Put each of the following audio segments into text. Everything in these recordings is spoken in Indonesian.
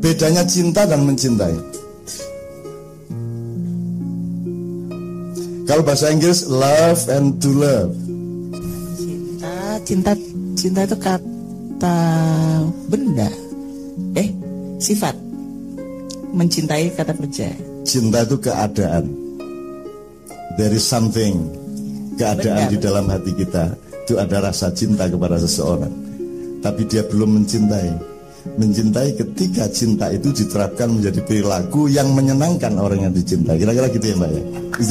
Bedanya cinta dan mencintai. Kalau bahasa Inggris love and to love. Cinta itu kata benda. Sifat. Mencintai kata kerja. Cinta itu keadaan. There is something. Keadaan di dalam hati kita. Itu ada rasa cinta kepada seseorang. Tapi dia belum mencintai. Mencintai ketika cinta itu diterapkan menjadi perilaku yang menyenangkan orang yang dicintai. Kira-kira gitu ya Mbak ya. Is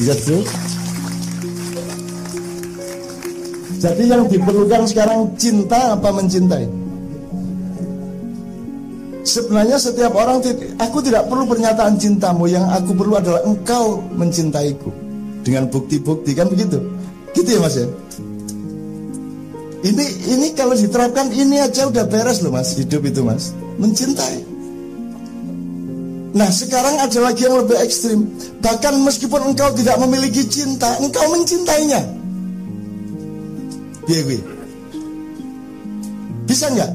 that true? Jadi yang diperlukan sekarang cinta apa mencintai? Sebenarnya setiap orang, aku tidak perlu pernyataan cintamu. Yang aku perlu adalah engkau mencintaiku. Dengan bukti-bukti, kan begitu? Gitu ya Mas ya? Ini kalau diterapkan ini aja udah beres loh Mas. Hidup itu Mas, mencintai. Nah sekarang ada lagi yang lebih ekstrim. Bahkan meskipun engkau tidak memiliki cinta, engkau mencintainya. Biar bisa nggak?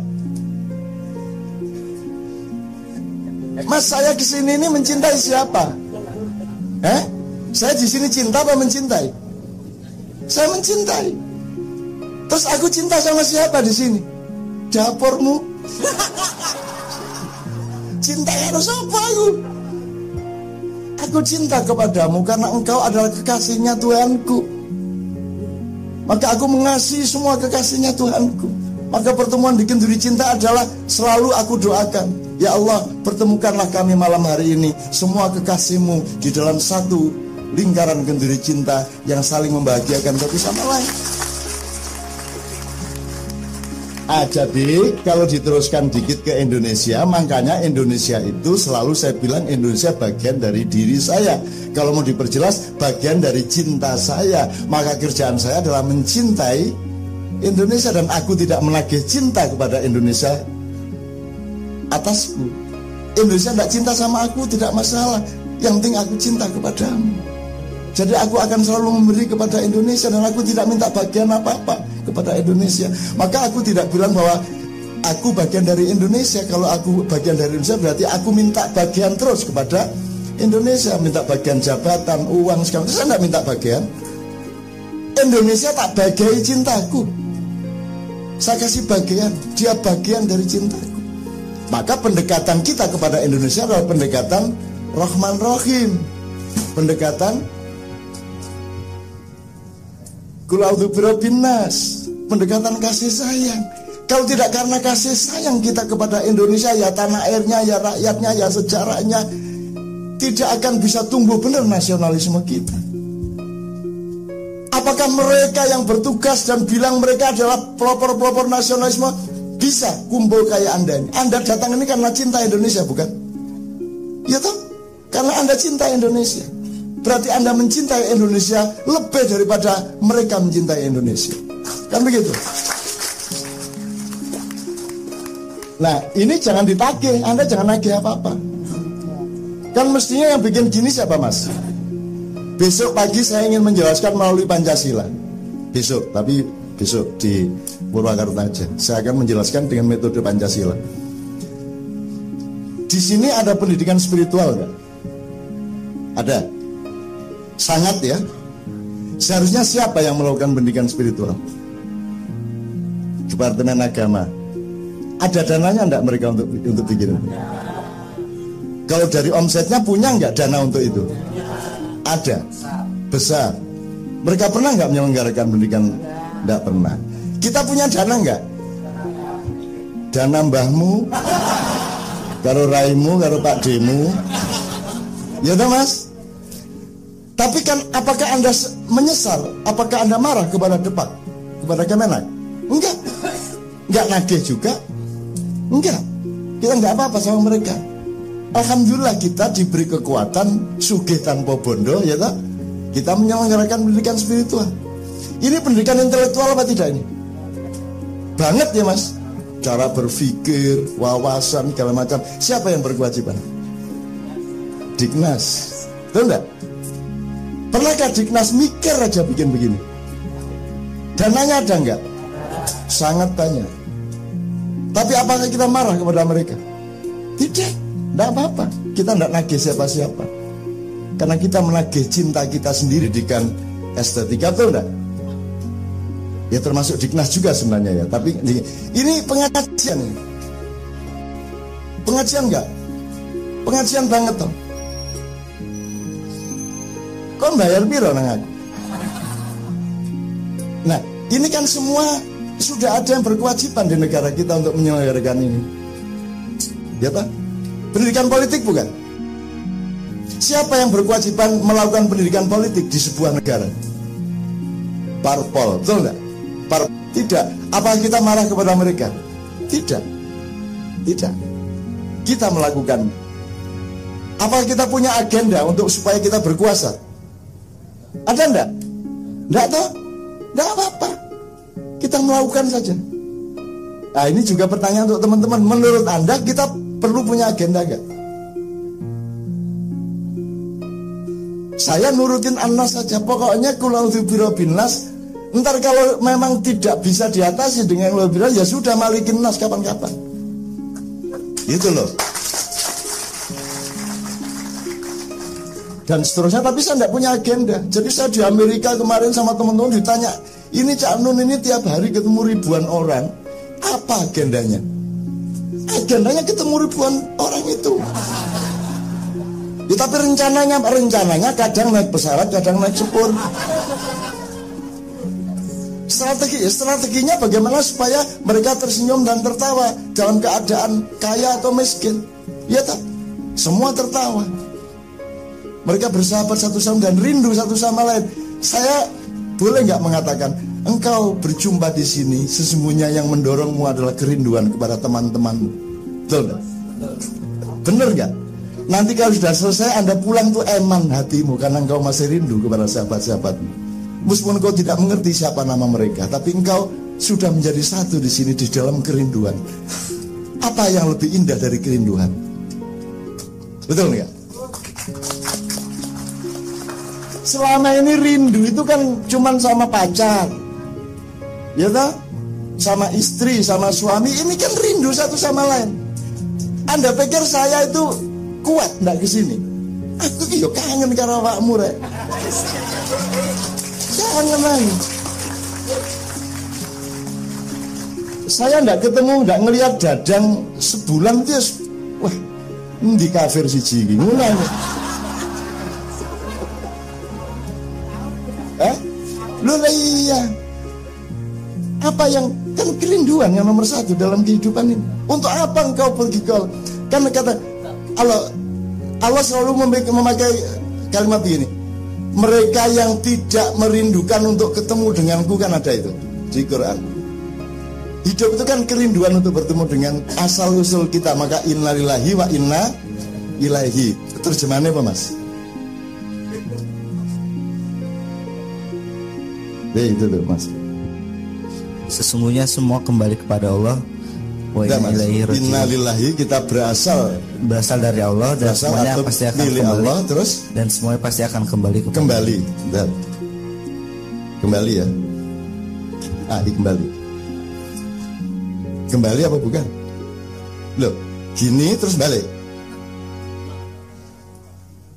Mas saya kesini ini mencintai siapa? Saya di sini cinta apa mencintai? Saya mencintai. Terus aku cinta sama siapa di sini? Dapurmu. Cinta harus apa aku? Aku cinta kepadamu karena engkau adalah kekasihnya Tuhanku. Maka aku mengasihi semua kekasihnya Tuhanku. Maka pertemuan di Kenduri Cinta adalah selalu aku doakan, ya Allah, pertemukanlah kami malam hari ini, semua kekasihmu di dalam satu lingkaran Kenduri Cinta yang saling membahagiakan satu sama lain. Jadi kalau diteruskan dikit ke Indonesia, makanya Indonesia itu selalu saya bilang Indonesia bagian dari diri saya. Kalau mau diperjelas, bagian dari cinta saya. Maka kerjaan saya adalah mencintai Indonesia. Dan aku tidak menagih cinta kepada Indonesia atasku. Indonesia tidak cinta sama aku, tidak masalah. Yang penting aku cinta kepadamu. Jadi aku akan selalu memberi kepada Indonesia. Dan aku tidak minta bagian apa-apa kepada Indonesia. Maka aku tidak bilang bahwa aku bagian dari Indonesia. Kalau aku bagian dari Indonesia berarti aku minta bagian terus kepada Indonesia. Minta bagian jabatan, uang, segala macam. Saya tidak minta bagian. Indonesia tak bagai cintaku. Saya kasih bagian. Dia bagian dari cintaku. Maka pendekatan kita kepada Indonesia adalah pendekatan Rahman Rahim. Pendekatan Qul a'udzu birabbin nas, pendekatan kasih sayang. Kalau tidak karena kasih sayang kita kepada Indonesia, ya tanah airnya, ya rakyatnya, ya sejarahnya, tidak akan bisa tumbuh benar nasionalisme kita. Apakah mereka yang bertugas dan bilang mereka adalah pelopor-pelopor nasionalisme bisa kumpul kayak Anda ini? Anda datang ini karena cinta Indonesia, bukan? Ya toh? Karena Anda cinta Indonesia. Berarti Anda mencintai Indonesia lebih daripada mereka mencintai Indonesia. Kan begitu? Nah ini jangan ditagih. Anda jangan nagih apa-apa. Kan mestinya yang bikin gini siapa Mas? Besok pagi saya ingin menjelaskan melalui Pancasila. Besok, tapi besok di Purwakarta aja. Saya akan menjelaskan dengan metode Pancasila. Di sini ada pendidikan spiritual nggak? Ada. Sangat ya. Seharusnya siapa yang melakukan pendidikan spiritual? Departemen Agama. Ada dananya enggak mereka untuk bikin? Kalau dari omsetnya punya enggak dana untuk itu? Ada. Besar. Mereka pernah enggak menyelenggarakan pendidikan? Enggak pernah. Kita punya dana enggak? Dana mbahmu, karo raimu, karo Pak Demu. Ya toh Mas? Tapi kan apakah Anda menyesal? Apakah Anda marah kepada Depak? Kepada Kemenak? Enggak. Enggak nagih juga. Enggak. Kita enggak apa-apa sama mereka. Alhamdulillah kita diberi kekuatan sugih tanpa bondo, ya tak? Kita menyelenggarakan pendidikan spiritual. Ini pendidikan intelektual apa tidak ini? Banget ya Mas. Cara berpikir, wawasan, segala macam. Siapa yang berkewajiban? Dignas. Betul enggak? Pernahkah Dignas mikir aja bikin begini? Dananya ada enggak? Sangat banyak. Tapi apakah kita marah kepada mereka? Tidak apa-apa. Kita tidak nagih siapa-siapa. Karena kita menagih cinta kita sendiri dengan estetika, betul enggak? Ya termasuk Diknas juga sebenarnya ya. Tapi ini pengajian. Pengajian enggak? Pengajian banget toh. Kok bayar piro nang aku? Nah, ini kan semua sudah ada yang berkewajiban di negara kita untuk menyelenggarakan ini. Ya toh? Pendidikan politik bukan? Siapa yang berkewajiban melakukan pendidikan politik di sebuah negara? Parpol, betul enggak? Tidak. Apa kita marah kepada mereka? Tidak. Tidak. Kita melakukan. Apa kita punya agenda untuk supaya kita berkuasa? Ada enggak? Enggak toh? Enggak apa-apa. Kita melakukan saja. Nah, ini juga pertanyaan untuk teman-teman. Menurut Anda kita perlu punya agenda enggak? Saya nurutin Anas saja. Pokoknya kulaudzu birabbinas. Ntar kalau memang tidak bisa diatasi dengan lebih ya sudah malikin nas kapan-kapan. Itu loh. Dan seterusnya, tapi saya tidak punya agenda. Jadi saya di Amerika kemarin sama teman-teman ditanya, ini Cak Nun ini tiap hari ketemu ribuan orang, apa agendanya? Agendanya ketemu ribuan orang itu. Ya, tapi rencananya kadang naik pesawat, kadang naik sepur. Strateginya bagaimana supaya mereka tersenyum dan tertawa dalam keadaan kaya atau miskin. Ya tak, semua tertawa. Mereka bersahabat satu sama dan rindu satu sama lain. Saya boleh nggak mengatakan, engkau berjumpa di sini, sesungguhnya yang mendorongmu adalah kerinduan kepada teman-temanmu. Betul nggak? Bener nggak? Nanti kalau sudah selesai Anda pulang tuh eman hatimu karena engkau masih rindu kepada sahabat-sahabatmu. Meskipun engkau tidak mengerti siapa nama mereka, tapi engkau sudah menjadi satu di sini di dalam kerinduan. Apa yang lebih indah dari kerinduan? Betul nggak? Selama ini rindu itu kan cuman sama pacar, ya toh? Sama istri, sama suami. Ini kan rindu satu sama lain. Anda pikir saya itu kuat nggak kesini? Aku iyo kangen karo awakmu rek. Kangen lagi. Saya nggak ketemu, nggak ngelihat Dadang sebulan dia, wah, di kafir siji iki. Mulai. Lu iya. Apa yang kan kerinduan yang nomor satu dalam kehidupan ini. Untuk apa engkau pergi ke? Kan kata Allah selalu memakai kalimat begini. Mereka yang tidak merindukan untuk ketemu denganku, kan ada itu di Quran. Hidup itu kan kerinduan untuk bertemu dengan asal usul kita. Maka innalillahi wa inna ilaihi. Terjemahannya apa mas? Itu tuh mas. Sesungguhnya semua kembali kepada Allah. Wa inna ilaihi raji'un. Innalillahi, kita berasal dari Allah dan semuanya pasti akan kembali Allah, terus dan semuanya pasti akan kembali kepada kembali ya. Kembali apa bukan? Loh, gini terus balik.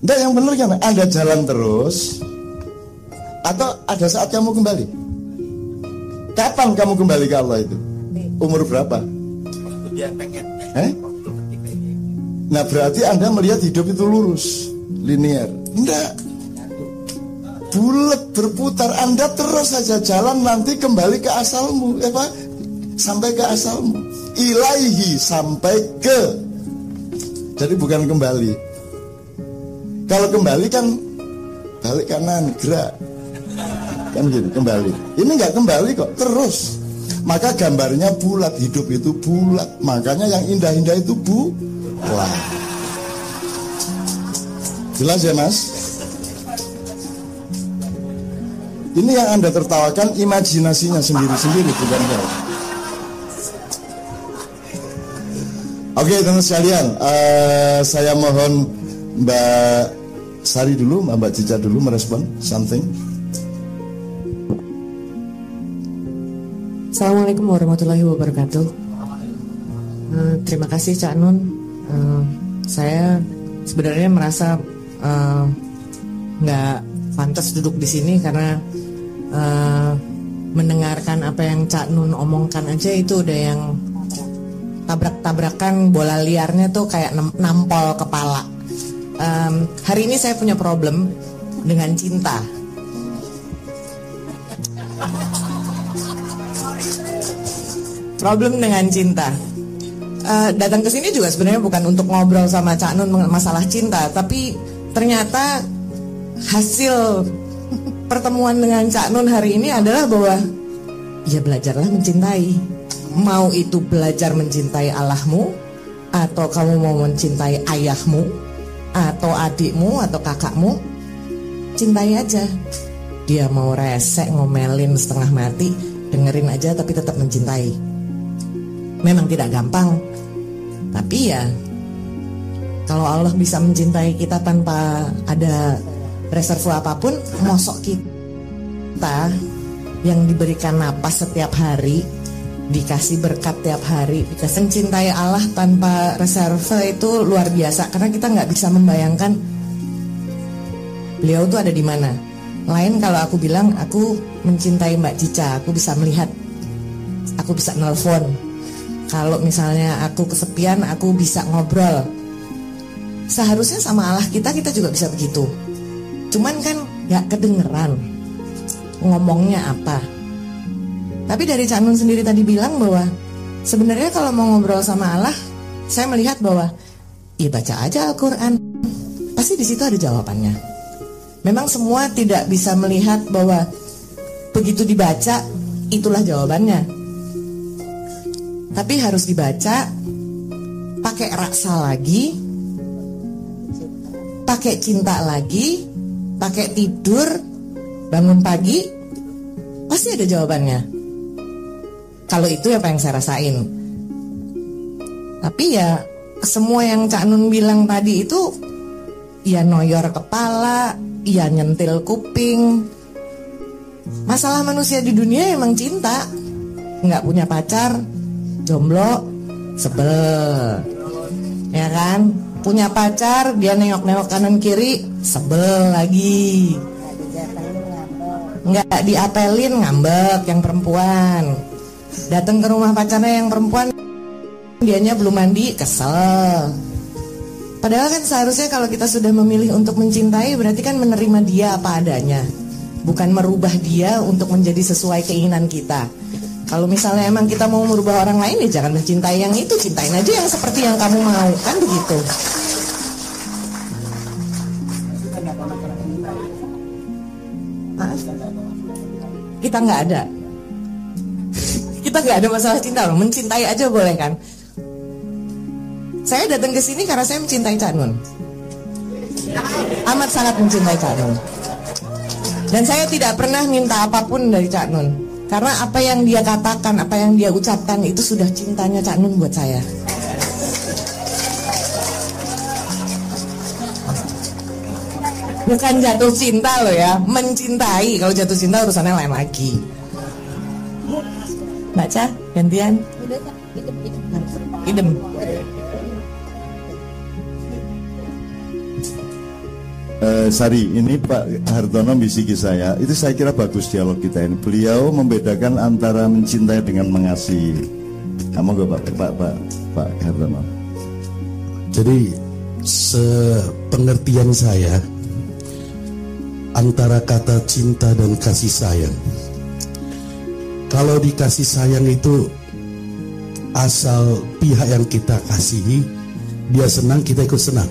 Enggak, yang benar kan Anda jalan terus atau ada saat kamu kembali? Kapan kamu kembali ke Allah itu? Umur berapa? Nah berarti Anda melihat hidup itu lurus, linear. Enggak, bulat berputar. Anda terus saja jalan, nanti kembali ke asalmu, sampai ke asalmu. Ilaihi, sampai ke. Jadi bukan kembali. Kalau kembali kan balik kanan, gerak, kan gitu, kembali. Ini enggak kembali kok, terus. Maka gambarnya bulat, hidup itu bulat. Makanya yang indah-indah itu bulat. Jelas ya mas? Ini yang Anda tertawakan imajinasinya sendiri-sendiri, bukan saya. Oke teman sekalian, saya mohon Mbak Sari dulu, Mbak Cica dulu merespon something. Assalamualaikum warahmatullahi wabarakatuh. Terima kasih Cak Nun Saya sebenarnya merasa nggak pantas duduk di sini karena mendengarkan apa yang Cak Nun omongkan aja itu udah yang tabrak-tabrakan, bola liarnya tuh kayak nampol kepala. Hari ini saya punya problem dengan cinta. Problem dengan cinta. Datang ke sini juga sebenarnya bukan untuk ngobrol sama Cak Nun masalah cinta, tapi ternyata hasil pertemuan dengan Cak Nun hari ini adalah bahwa ya belajarlah mencintai. Mau itu belajar mencintai Allahmu, atau kamu mau mencintai ayahmu, atau adikmu, atau kakakmu, cintai aja. Dia mau resek, ngomelin setengah mati, dengerin aja tapi tetap mencintai. Memang tidak gampang, tapi ya kalau Allah bisa mencintai kita tanpa ada reserve apapun, mosok kita yang diberikan napas setiap hari, dikasih berkat tiap hari, dikasih mencintai Allah tanpa reserve itu luar biasa. Karena kita nggak bisa membayangkan beliau tuh ada di mana. Lain kalau aku bilang aku mencintai Mbak Cica, aku bisa melihat, aku bisa nelpon. Kalau misalnya aku kesepian, aku bisa ngobrol. Seharusnya sama Allah kita juga bisa begitu. Cuman kan gak kedengeran ngomongnya apa. Tapi dari Cak Nun sendiri tadi bilang bahwa sebenarnya kalau mau ngobrol sama Allah, saya melihat bahwa ya baca aja Al-Quran, pasti di situ ada jawabannya. Memang semua tidak bisa melihat bahwa begitu dibaca itulah jawabannya. Tapi harus dibaca, pakai rasa lagi, pakai cinta lagi, pakai tidur, bangun pagi, pasti ada jawabannya. Kalau itu apa yang saya rasain. Tapi ya semua yang Cak Nun bilang tadi itu ya noyor kepala, ya nyentil kuping. Masalah manusia di dunia emang cinta. Nggak punya pacar, jomblo, sebel, ya kan? Punya pacar, dia nengok-nengok kanan kiri, sebel lagi. Nggak diapelin, ngambek yang perempuan. Datang ke rumah pacarnya yang perempuan, dianya belum mandi, kesel. Padahal kan seharusnya kalau kita sudah memilih untuk mencintai, berarti kan menerima dia apa adanya, bukan merubah dia untuk menjadi sesuai keinginan kita. Kalau misalnya emang kita mau merubah orang lain, ya jangan mencintai yang itu, cintain aja yang seperti yang kamu mau, kan begitu. Maaf, kita nggak ada. Kita nggak ada masalah cinta loh, mencintai aja boleh kan. Saya datang ke sini karena saya mencintai Cak Nun, amat sangat mencintai Cak Nun. Dan saya tidak pernah minta apapun dari Cak Nun, karena apa yang dia katakan, apa yang dia ucapkan itu sudah cintanya Cak Nun buat saya. Bukan jatuh cinta loh ya, mencintai. Kalau jatuh cinta urusannya lain lagi. Baca, gantian. Idem. Sari, ini Pak Hartono bisiki saya. Itu saya kira bagus dialog kita ini. Beliau membedakan antara mencintai dengan mengasihi. Kamu gak Pak Hartono? Jadi sepengertian saya antara kata cinta dan kasih sayang. Kalau dikasih sayang itu asal pihak yang kita kasihi dia senang, kita ikut senang.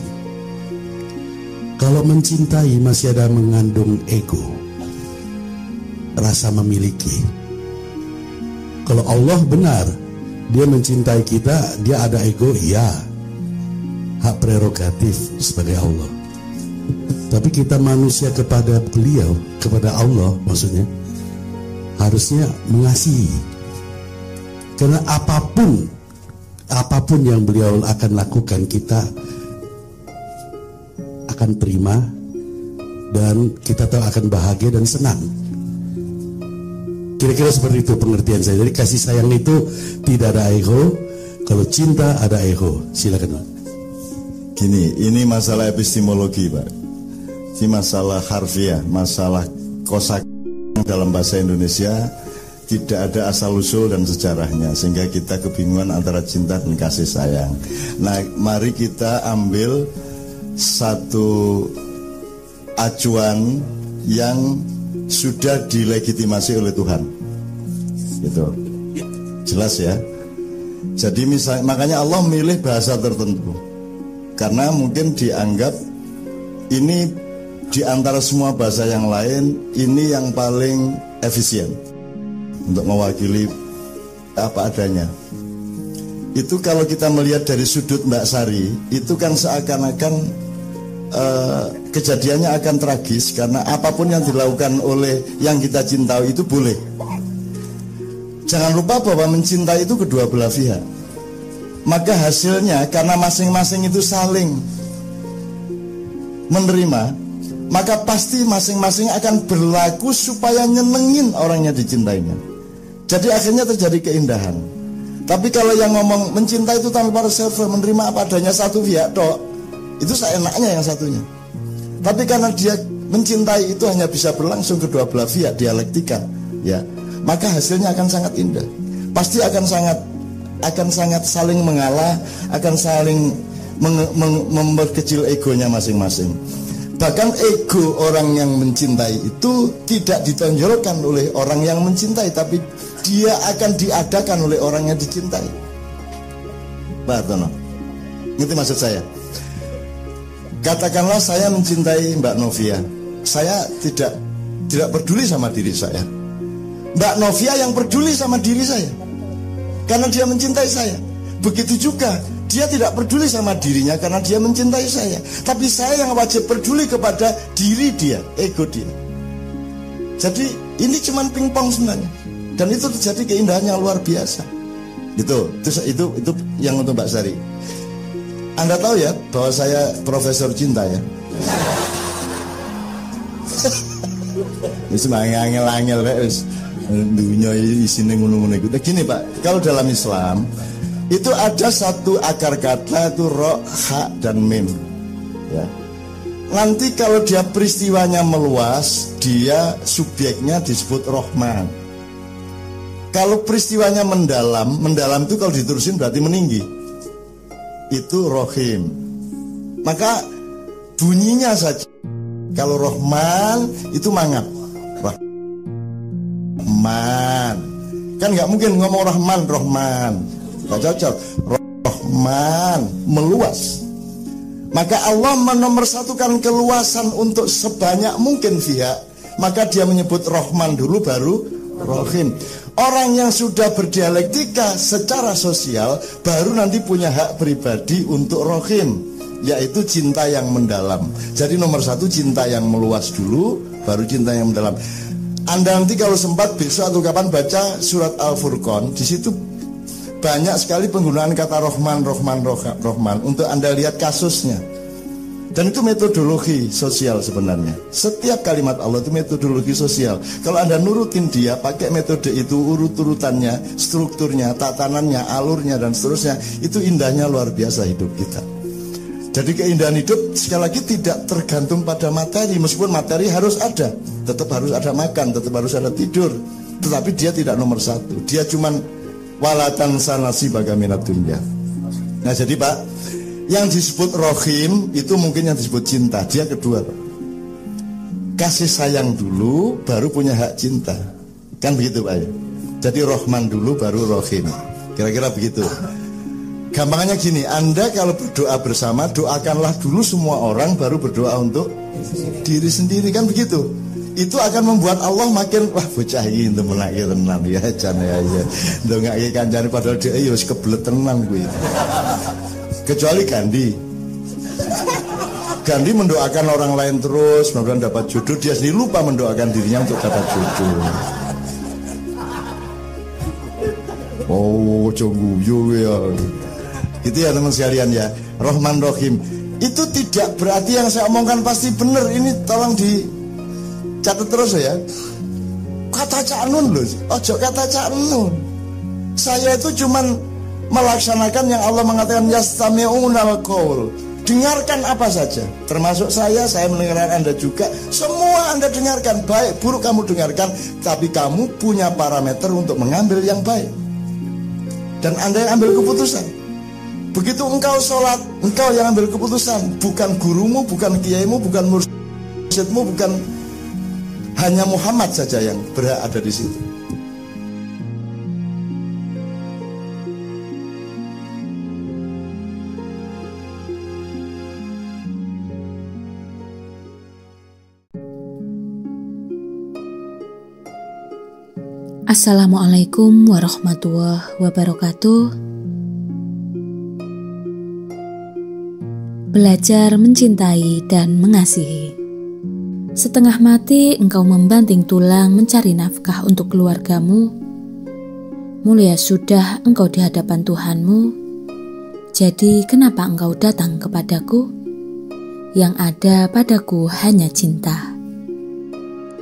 Kalau mencintai masih ada mengandung ego, rasa memiliki. Kalau Allah benar, dia mencintai kita, dia ada ego, ya, hak prerogatif sebagai Allah. Tapi kita manusia kepada beliau, kepada Allah maksudnya, harusnya mengasihi. Karena apapun yang beliau akan lakukan, kita akan terima dan kita tahu akan bahagia dan senang. Kira-kira seperti itu pengertian saya. Jadi kasih sayang itu tidak ada ego, kalau cinta ada ego. Silakan Pak. Gini, ini masalah epistemologi, Pak. Ini masalah harfiah, masalah kosakata dalam bahasa Indonesia tidak ada asal-usul dan sejarahnya, sehingga kita kebingungan antara cinta dan kasih sayang. Nah, mari kita ambil satu acuan yang sudah dilegitimasi oleh Tuhan. Gitu. Jelas ya. Jadi makanya Allah milih bahasa tertentu. Karena mungkin dianggap ini di antara semua bahasa yang lain, ini yang paling efisien untuk mewakili apa adanya. Itu kalau kita melihat dari sudut Mbak Sari, itu kan seakan-akan kejadiannya akan tragis, karena apapun yang dilakukan oleh yang kita cintai itu boleh. Jangan lupa bahwa mencintai itu kedua belah pihak. Maka hasilnya karena masing-masing itu saling menerima, maka pasti masing-masing akan berlaku supaya nyenengin orang yang dicintainya. Jadi akhirnya terjadi keindahan. Tapi kalau yang ngomong mencintai itu tanpa reserve, menerima apa adanya satu pihak tok, itu seenaknya yang satunya. Tapi karena dia mencintai itu hanya bisa berlangsung kedua belah pihak, dialektika, ya, maka hasilnya akan sangat indah. Pasti akan sangat saling mengalah, akan saling memperkecil egonya masing-masing. Bahkan ego orang yang mencintai itu tidak ditonjolkan oleh orang yang mencintai, tapi dia akan diadakan oleh orang yang dicintai. Pak Tono, ngerti maksud saya? Katakanlah saya mencintai Mbak Novia, saya tidak peduli sama diri saya. Mbak Novia yang peduli sama diri saya, karena dia mencintai saya. Begitu juga dia tidak peduli sama dirinya karena dia mencintai saya. Tapi saya yang wajib peduli kepada diri dia, ego dia. Jadi ini cuman pingpong sebenarnya. Dan itu terjadi keindahan yang luar biasa. Itu yang untuk Mbak Sari. Anda tahu ya bahwa saya profesor cinta ya. Wis angel-angel wis dunia isine ngono-ngono iku. Gini Pak, kalau dalam Islam itu ada satu akar kata itu ro, ha, dan mim, ya. Nanti kalau dia peristiwanya meluas, dia subjeknya disebut Rahman. Kalau peristiwanya mendalam itu kalau diterusin berarti meninggi, itu Rohim. Maka bunyinya saja. Kalau Rahman itu mangap, Rahman. Kan nggak mungkin ngomong Rahman. Gak cocok. Rahman meluas. Maka Allah menomorsatukan keluasan untuk sebanyak mungkin pihak. Maka dia menyebut Rahman dulu baru Rahim. Orang yang sudah berdialektika secara sosial baru nanti punya hak pribadi untuk Rahim, yaitu cinta yang mendalam. Jadi nomor satu cinta yang meluas dulu, baru cinta yang mendalam. Anda nanti kalau sempat besok atau kapan baca surat Al-Furqan, di situ banyak sekali penggunaan kata Rahman untuk Anda lihat kasusnya. Dan itu metodologi sosial sebenarnya. Setiap kalimat Allah itu metodologi sosial. Kalau Anda nurutin dia, pakai metode itu, urut-urutannya, strukturnya, tatanannya, alurnya, dan seterusnya, itu indahnya luar biasa hidup kita. Jadi keindahan hidup sekali lagi tidak tergantung pada materi. Meskipun materi harus ada, tetap harus ada makan, tetap harus ada tidur, tetapi dia tidak nomor satu. Dia cuman walatan sanasi bagaminat dunia. Nah jadi Pak, yang disebut Rohim itu mungkin yang disebut cinta. Dia kedua Pak. Kasih sayang dulu baru punya hak cinta. Kan begitu Pak ya. Jadi Rahman dulu baru Rohim. Kira-kira begitu. Gampangnya gini, Anda kalau berdoa bersama, doakanlah dulu semua orang, baru berdoa untuk diri sendiri. Kan begitu. Itu akan membuat Allah makin, wah bocah ini temenake tenan ya jan ya. Ndongake kancane padahal dia ya wis kebelet tenan kuwi. Kecuali Gandhi mendoakan orang lain terus, mudah-mudahan dapat jodoh, dia sendiri lupa mendoakan dirinya untuk dapat jodoh. Oh, guyu ya. Itu ya teman sekalian ya. Rahman Rahim. Itu tidak berarti yang saya omongkan pasti benar. Ini tolong dicatat terus ya. Kata Cak Nun loh. Ojo kata Cak Nun. Saya itu cuman melaksanakan yang Allah mengatakan yastami'unal qaul. dengarkan apa saja, termasuk saya mendengarkan Anda juga. Semua Anda dengarkan, baik buruk kamu dengarkan, tapi kamu punya parameter untuk mengambil yang baik, dan Anda yang ambil keputusan. Begitu engkau sholat, engkau yang ambil keputusan, bukan gurumu, bukan kiaimu, bukan mursyidmu, bukan hanya Muhammad saja yang berhak ada di situ. Assalamualaikum warahmatullahi wabarakatuh. Belajar mencintai dan mengasihi. Setengah mati engkau membanting tulang mencari nafkah untuk keluargamu. Mulia sudah engkau di hadapan Tuhanmu. Jadi kenapa engkau datang kepadaku? Yang ada padaku hanya cinta.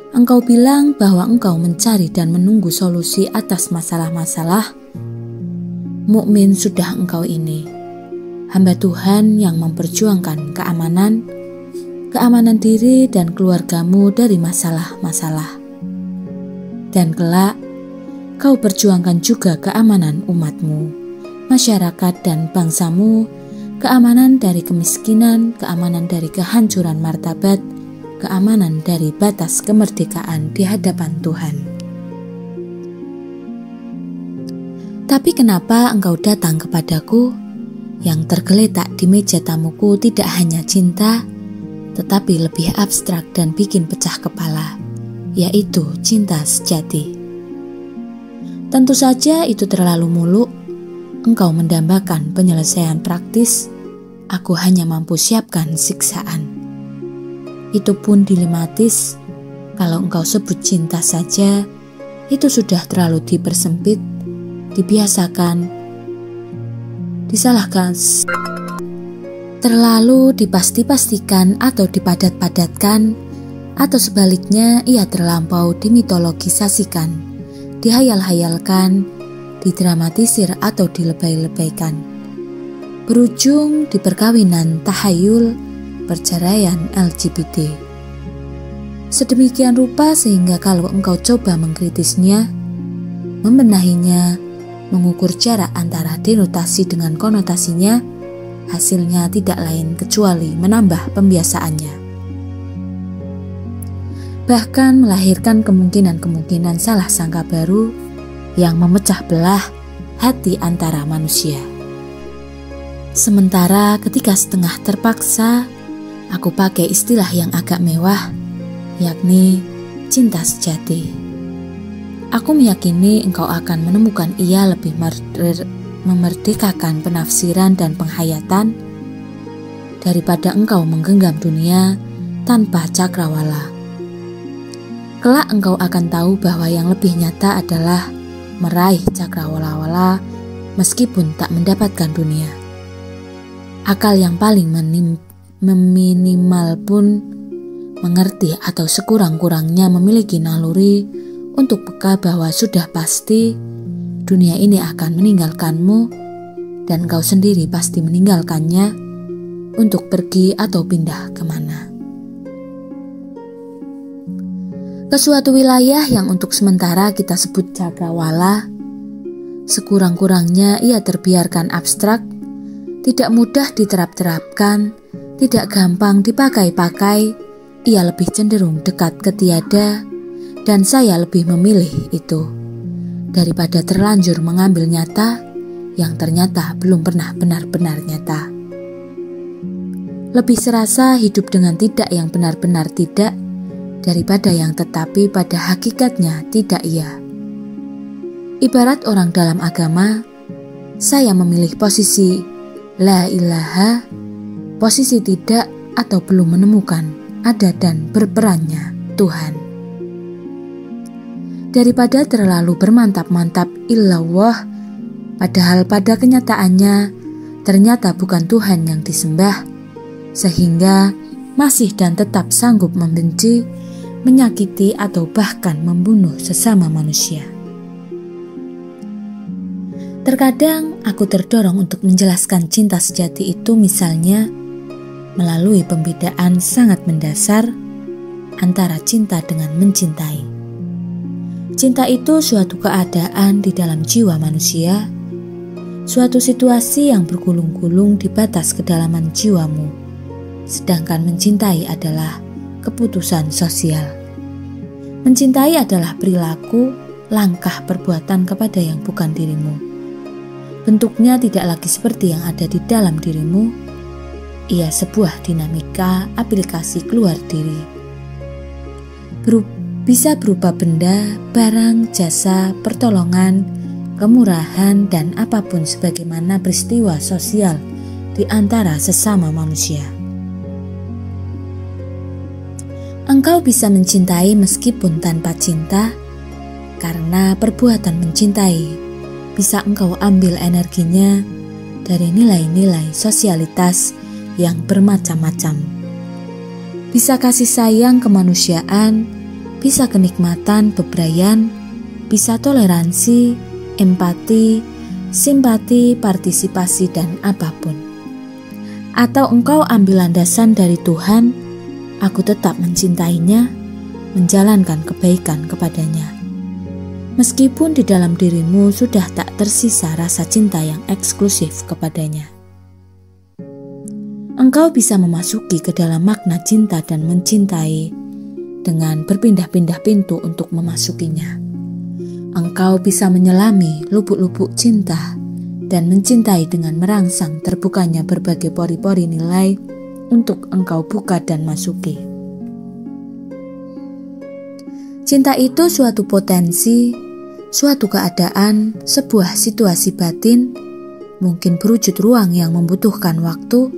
Engkau bilang bahwa engkau mencari dan menunggu solusi atas masalah-masalah. Mukmin sudah engkau ini, hamba Tuhan yang memperjuangkan keamanan diri dan keluargamu dari masalah-masalah. Dan kelak, kau perjuangkan juga keamanan umatmu, masyarakat dan bangsamu, keamanan dari kemiskinan, keamanan dari kehancuran martabat, keamanan dari batas kemerdekaan di hadapan Tuhan. Tapi kenapa engkau datang kepadaku? Yang tergeletak di meja tamuku tidak hanya cinta, tetapi lebih abstrak dan bikin pecah kepala, yaitu cinta sejati. Tentu saja itu terlalu muluk. Engkau mendambakan penyelesaian praktis, aku hanya mampu siapkan siksaan. Itu pun dilematis. Kalau engkau sebut cinta saja, itu sudah terlalu dipersempit, dibiasakan, disalahkan, terlalu dipasti-pastikan atau dipadat-padatkan, atau sebaliknya ia terlampau dimitologisasikan, dihayal-hayalkan, didramatisir atau dilebay-lebaykan, berujung di perkawinan tahayul, perceraian LGBT. Sedemikian rupa sehingga kalau engkau coba mengkritisnya, membenahinya, mengukur jarak antara denotasi dengan konotasinya, hasilnya tidak lain kecuali menambah pembiasaannya. Bahkan melahirkan kemungkinan-kemungkinan salah sangka baru yang memecah belah hati antara manusia. Sementara ketika setengah terpaksa, aku pakai istilah yang agak mewah, yakni cinta sejati. Aku meyakini engkau akan menemukan ia lebih memerdekakan penafsiran dan penghayatan daripada engkau menggenggam dunia tanpa cakrawala. Kelak engkau akan tahu bahwa yang lebih nyata adalah meraih cakrawala meskipun tak mendapatkan dunia. Akal yang paling meminimal pun mengerti atau sekurang-kurangnya memiliki naluri untuk peka bahwa sudah pasti dunia ini akan meninggalkanmu dan kau sendiri pasti meninggalkannya untuk pergi atau pindah kemana. Ke suatu wilayah yang untuk sementara kita sebut cakrawala, sekurang-kurangnya ia terbiarkan abstrak, tidak mudah diterap-terapkan, tidak gampang dipakai-pakai, ia lebih cenderung dekat ke tiada, dan saya lebih memilih itu daripada terlanjur mengambil nyata yang ternyata belum pernah benar-benar nyata. Lebih serasa hidup dengan tidak yang benar-benar tidak daripada yang tetapi pada hakikatnya tidak iya. Ibarat orang dalam agama, saya memilih posisi la ilaha, posisi tidak atau belum menemukan ada dan berperannya Tuhan. Daripada terlalu bermantap-mantap illallah, padahal pada kenyataannya ternyata bukan Tuhan yang disembah, sehingga masih dan tetap sanggup membenci, menyakiti atau bahkan membunuh sesama manusia. Terkadang aku terdorong untuk menjelaskan cinta sejati itu misalnya melalui pembedaan sangat mendasar antara cinta dengan mencintai. Cinta itu suatu keadaan di dalam jiwa manusia, suatu situasi yang bergulung-gulung di batas kedalaman jiwamu, sedangkan mencintai adalah keputusan sosial. Mencintai adalah perilaku, langkah perbuatan kepada yang bukan dirimu. Bentuknya tidak lagi seperti yang ada di dalam dirimu. Ia sebuah dinamika aplikasi keluar diri. Bisa berupa benda, barang, jasa, pertolongan, kemurahan, dan apapun sebagaimana peristiwa sosial di antara sesama manusia. Engkau bisa mencintai meskipun tanpa cinta, karena perbuatan mencintai bisa engkau ambil energinya dari nilai-nilai sosialitas yang bermacam-macam. Bisa kasih sayang kemanusiaan, bisa kenikmatan bebrayan, bisa toleransi, empati, simpati, partisipasi, dan apapun. Atau engkau ambil landasan dari Tuhan, aku tetap mencintainya, menjalankan kebaikan kepadanya. Meskipun di dalam dirimu sudah tak tersisa rasa cinta yang eksklusif kepadanya. Engkau bisa memasuki ke dalam makna cinta dan mencintai dengan berpindah-pindah pintu untuk memasukinya. Engkau bisa menyelami lubuk-lubuk cinta dan mencintai dengan merangsang terbukanya berbagai pori-pori nilai untuk engkau buka dan masuki. Cinta itu suatu potensi, suatu keadaan, sebuah situasi batin, mungkin berwujud ruang yang membutuhkan waktu,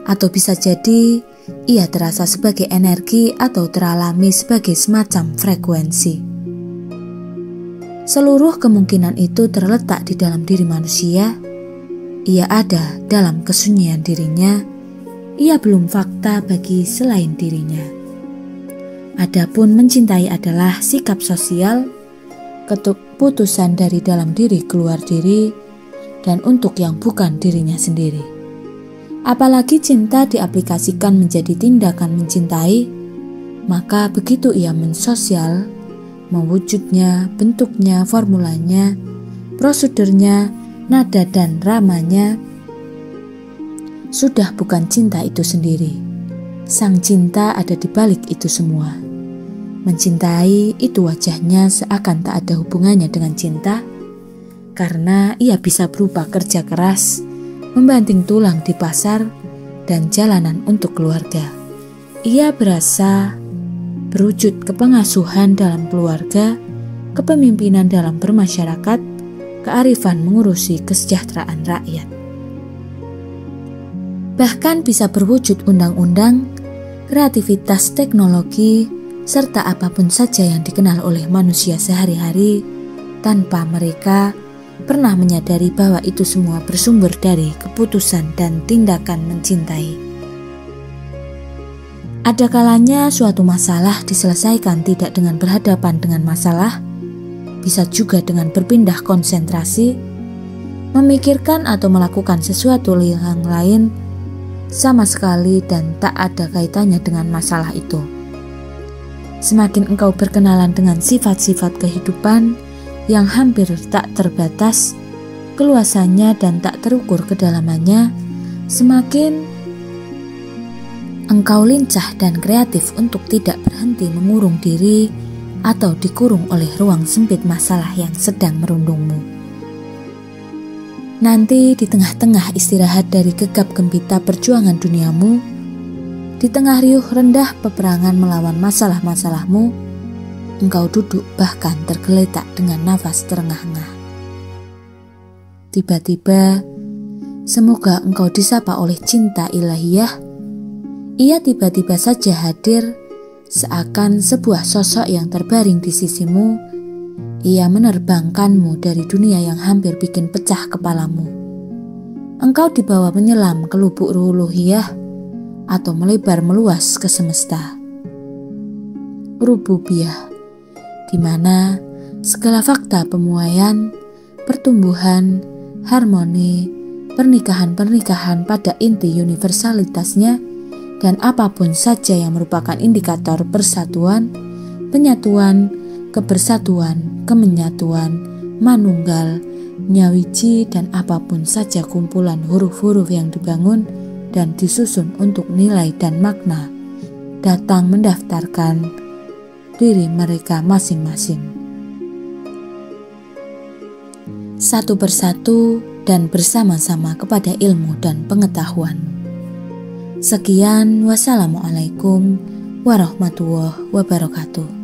atau bisa jadi ia terasa sebagai energi atau teralami sebagai semacam frekuensi. Seluruh kemungkinan itu terletak di dalam diri manusia. Ia ada dalam kesunyian dirinya. Ia belum fakta bagi selain dirinya. Adapun mencintai adalah sikap sosial, keputusan dari dalam diri keluar diri, dan untuk yang bukan dirinya sendiri. Apalagi cinta diaplikasikan menjadi tindakan mencintai, maka begitu ia mensosial, mewujudnya, bentuknya, formulanya, prosedurnya, nada dan ramanya, sudah bukan cinta itu sendiri. Sang cinta ada di balik itu semua. Mencintai itu wajahnya seakan tak ada hubungannya dengan cinta, karena ia bisa berupa kerja keras, membanting tulang di pasar, dan jalanan untuk keluarga. Ia berasa berwujud kepengasuhan dalam keluarga, kepemimpinan dalam bermasyarakat, kearifan mengurusi kesejahteraan rakyat. Bahkan bisa berwujud undang-undang, kreativitas teknologi, serta apapun saja yang dikenal oleh manusia sehari-hari tanpa mereka pernah menyadari bahwa itu semua bersumber dari keputusan dan tindakan mencintai. Ada kalanya suatu masalah diselesaikan tidak dengan berhadapan dengan masalah, bisa juga dengan berpindah konsentrasi, memikirkan atau melakukan sesuatu yang lain sama sekali dan tak ada kaitannya dengan masalah itu. Semakin engkau berkenalan dengan sifat-sifat kehidupan yang hampir tak terbatas, keluasannya dan tak terukur kedalamannya, semakin engkau lincah dan kreatif untuk tidak berhenti mengurung diri atau dikurung oleh ruang sempit masalah yang sedang merundungmu. Nanti di tengah-tengah istirahat dari gegap gempita perjuangan duniamu, di tengah riuh rendah peperangan melawan masalah-masalahmu, engkau duduk bahkan tergeletak dengan nafas terengah-engah. Tiba-tiba, semoga engkau disapa oleh cinta ilahiyah. Ia tiba-tiba saja hadir, seakan sebuah sosok yang terbaring di sisimu. Ia menerbangkanmu dari dunia yang hampir bikin pecah kepalamu. Engkau dibawa menyelam ke lubuk uluhiyah atau melebar meluas ke semesta. Rububiyah, di mana segala fakta pemuaian, pertumbuhan, harmoni, pernikahan-pernikahan pada inti universalitasnya dan apapun saja yang merupakan indikator persatuan, penyatuan, kebersatuan, kemenyatuan, manunggal, nyawiji, dan apapun saja kumpulan huruf-huruf yang dibangun dan disusun untuk nilai dan makna, datang mendaftarkan diri mereka masing-masing. Satu persatu dan bersama-sama kepada ilmu dan pengetahuan. Sekian, wassalamualaikum warahmatullahi wabarakatuh.